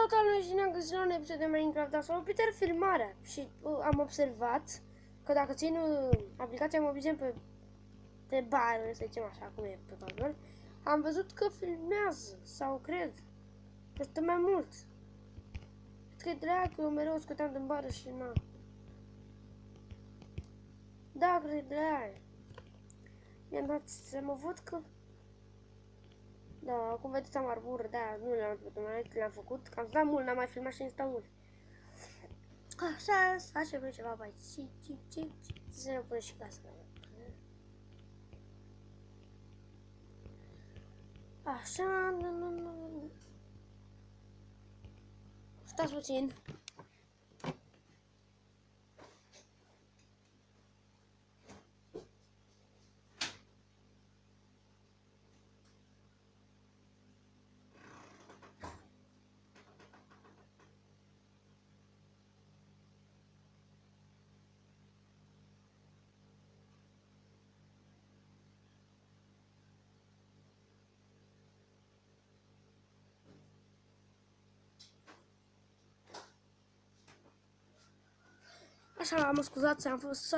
Salutare și ne-am găsit la un episod de Minecraft, dar s-a oprit filmarea și am observat că dacă țin aplicația mobilă pe bară, să zicem așa, cum e pe calculator, am văzut că filmează, sau cred că stă mai mult. Cred că dracu, eu mereu scoteam din bară și na. Da, cred de aia. Mi-am dat să mă văd că... Da, acum vedeți am arbură, da, nu le-am făcut, mai le-am făcut, că am stat mult, n-am mai filmat și stau mult. Așa, să facem noi ceva pe aici, să ne punem și casa. Așa, nu. Stați puțin. Așa, mă scuzați, am fost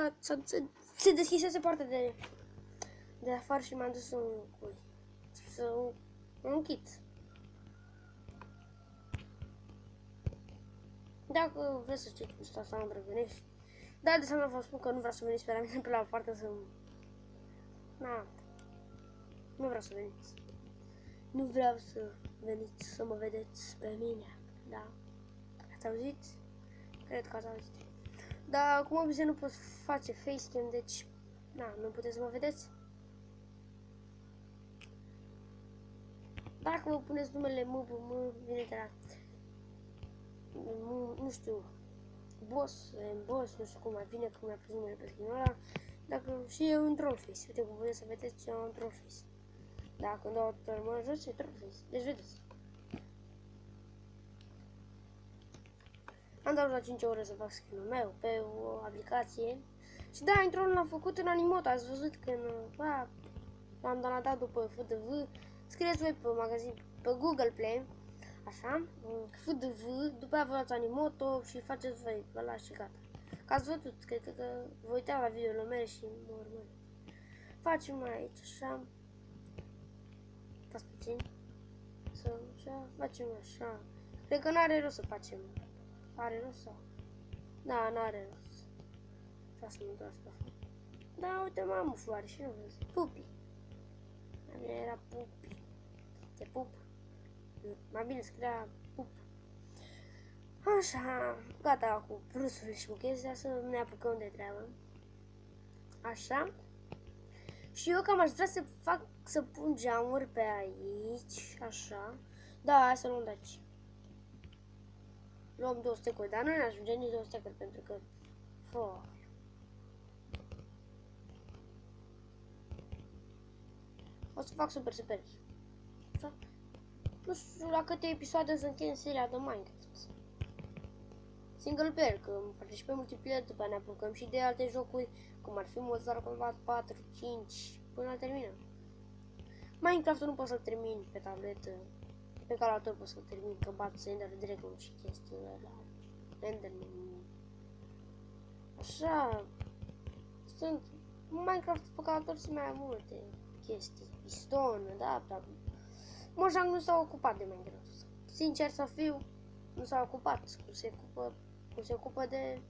se deschisese partea de afară și m-am dus să închid. Dacă vreți să știți cum stau să mă drăgănești, da, de seama vă spun că nu vreau să veniți pe la mine pe la poartă să... Na, nu vreau să veniți. Nu vreau să veniți să mă vedeți pe mine, da? Ați auzit? Cred că ați auzit. Dar cum obicei nu pot face facecam, deci, na, nu puteți să mă vedeți. Dacă vă puneți numele MBM, vine de la, nu știu, boss, nu știu cum mai vine, cum mi-a pus numele pe skin-ul ăla, dacă și eu în Trollface, uite cum puteți să vedeți, eu în Trollface. Dacă când dau toată mâna jos, e Trollface, deci vedeți. Am dat la 5 ore să fac skin-ul meu pe o aplicație. Și da, intro-ul l-am făcut în Animoto, ați văzut că l-am downloadat după FDV. Scrieți voi pe magazin, pe Google Play, așa, FDV, după aia vă luați Animoto și faceți voi ăla și gata. Că ați văzut, cred că vă uitați la videoile mele și mă urmări. Facem aici, așa. Stați puțin. Așa, facem așa. Cred că n-are rost să facem. Are rost sau? Da, n-are rost. Să să mă întorc pe afară. Da, uite, mă, am o floare și nu vezi. Pupi. Mai bine era pupi. Te pup. Mai bine scria pup. Așa, gata cu plusurile și cu chestia, să ne apucăm de treabă. Așa. Și eu cam aș vrea să pun geamuri pe aici, așa. Da, hai să luăm de aici. Luăm 2 stecuri, dar nu ne ajunge nici 2 stecuri pentru că... O să fac super. Așa. Nu știu la câte episoade să încheiem seria de Minecraft. Single player, că îmi face și pe multiplayer, după ne apucăm și de alte jocuri, cum ar fi Modern Combat 4, 5, până la termină. Minecraft-ul nu pot să-l termin pe tabletă, pe calculator pot să-l termin, că bat Ender Dragon și chestiile la Enderman. Așa, sunt Minecraft pe calculator sunt mai multe chestii, piston, da, Mojang nu s-a ocupat de Minecraft. Sincer să fiu, nu s-a ocupat, cum se ocupă de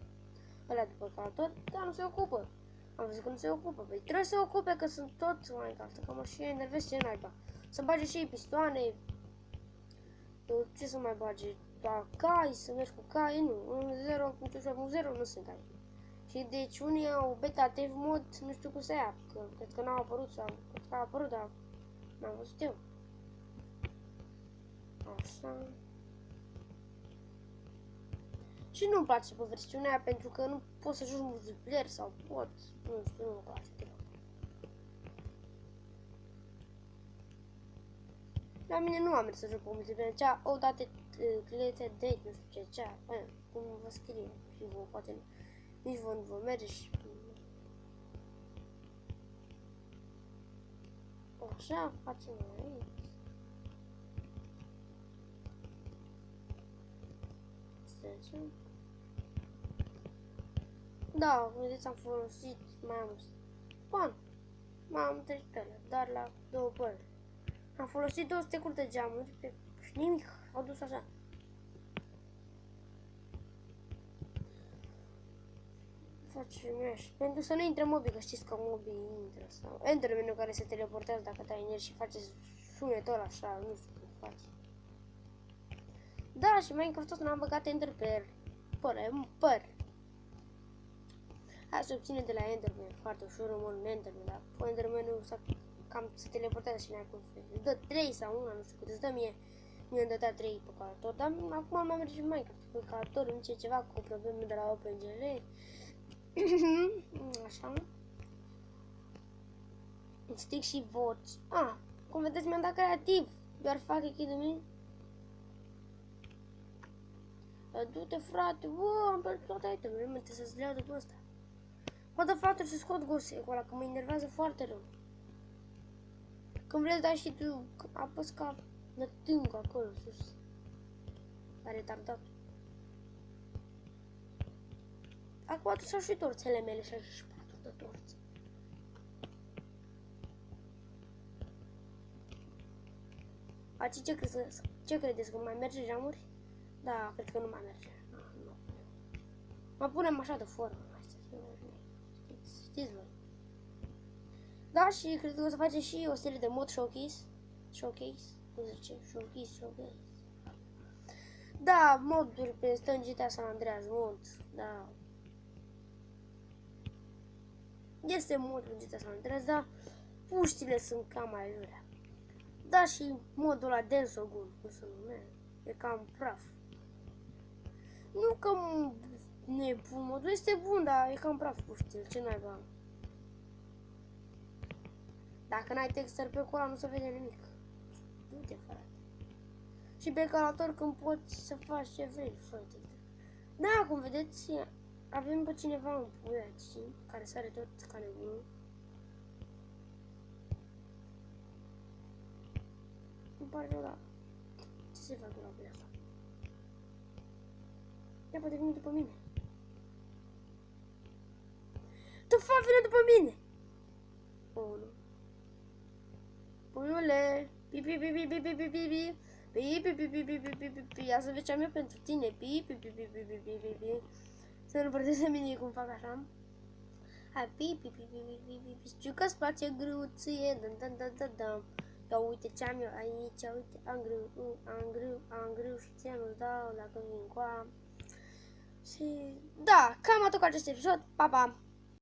ăla după calculator, dar nu se ocupă. Am văzut că nu se ocupă, păi trebuie să se ocupe că sunt tot Minecraft, că mă și enervez ce naiba. Să bage și ei pistoane, ce să mai bage, la cai, să mergi cu cai, nu, un 0.0 nu sunt cai. Și deci unii au beta dev mod, nu știu cum să ia, că cred că n-au apărut sau cred că a apărut, dar n-am văzut eu. Așa. Și nu-mi place pe versiunea aia pentru că nu pot să joc multiplayer sau pot, nu știu, nu-mi place deloc. La mine nu am mers să joc pe multiplayer, cea o dată created date, nu știu ce, cea, cum vă scrie și vă poate nici vă nu vă merge și... Așa facem aici. 15. Da, vedeți, am folosit mai mult. Bun, m-am trezit pe ăla, dar la 2 părți. Am folosit 200 curte geamuri pe și nimic, au dus așa. Facem așa, pentru să nu intre mobii, că știți că mobii intră sau Enderman-ul care se teleportează dacă dai în el și face sunetul ăla așa, nu știu cum face. Da, și Minecraft n-am băgat Enderpearl. Păr. Hai să obține de la Enderman, foarte ușor omor un Enderman, dar cu Enderman-ul cam se teleportează și n-ai cum să îți dă 3 sau 1, nu știu cât îți dă mie. Mi-am dat 3 pe calator, dar acum mai merge și Minecraft pe calator, îmi zice ceva cu probleme de la OpenGL. Așa. Stick și voci. Cum vedeți mi-am dat creativ. Doar fac echid de mine. Du-te frate, am pierdut toate itemele, mă, trebuie să-ți le iau după ăsta. Poate frate să scot gosecul ăla, că mă enervează foarte rău. Când vrei să dai și tu, apăs ca nătângă acolo sus. Care retardat. Acum tu să-și și torțele mele, 64 de torțe. Aci ce credeți, că mai merge geamuri? Da, cred că nu mai merge. Nu. Mă punem așa de formă. Știți voi. Da, și cred că o să facem și o serie de mod showcase. Nu zice ce? Showcase. Da, moduri pe GTA San Andreas, mod, da. Este modul în GTA San Andreas, dar puștile sunt cam mai iurea. Da, și modul ăla Densogun, cum se numește, e cam praf. Nu că nu e bun, modul este bun, dar e cam praf puștile, ce naiba. Dacă n-ai textări pe cola, nu se vede nimic. Du-te, frate. Și pe calator când poți să faci ce vrei, frate. Da, cum vedeți, avem pe cineva în pui aici, care sare tot ca nebunul. Îmi pare rău, dar ce se fac la pe asta? Ea poate veni după mine. Tu fac, vine după mine! Oh, nu. Puiule! Pi. Ia să vezi ce am eu pentru tine. Pi. Să nu vorbesc de mine cum fac așa. Hai, pi. Știu că-ți place greuție. Ia uite ce am eu aici, uite, am greu și ție-nu dau dacă vin cu am. Și da, cam atât cu acest episod. Pa, pa!